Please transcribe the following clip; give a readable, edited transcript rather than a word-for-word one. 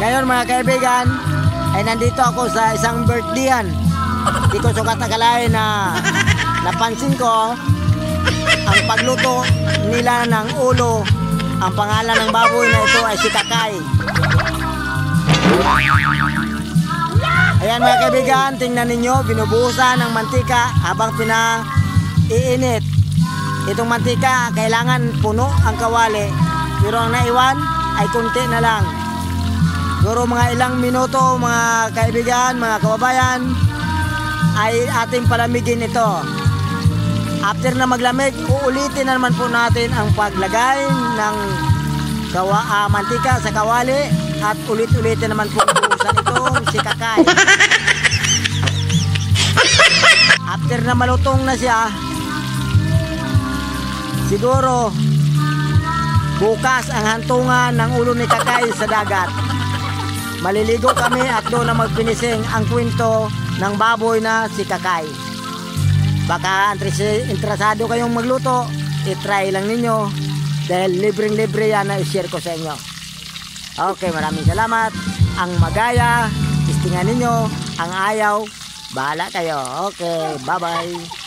Ngayon mga kaibigan, ay nandito ako sa isang birthdayan. Di ko sukat akalain na napansin ko ang pagluto nila ng ulo. Ang pangalan ng baboy na ito ay si Kakay. Ayan mga kaibigan, tingnan ninyo, binubuhusan ng mantika habang pinaiinit. Itong mantika, kailangan puno ang kawali. Pero ang naiwan ay kunti na lang. Siguro mga ilang minuto mga kaibigan, mga kababayan, ay ating palamigin ito. After na maglamig, uulitin na naman po natin ang paglagay ng mantika sa kawali at ulit-ulitin naman po buhusan itong si Kakay. After na malutong na siya, siguro bukas ang hantungan ng ulo ni Kakay sa dagat. Maliligo kami at doon na magpinising ang kwento ng baboy na si Kakay. Baka interesado kayong magluto, itry lang ninyo dahil libreng-libre yan na i-share ko sa inyo. Okay, maraming salamat. Ang magaya, istingan ninyo. Ang ayaw, bahala kayo. Okay, bye-bye.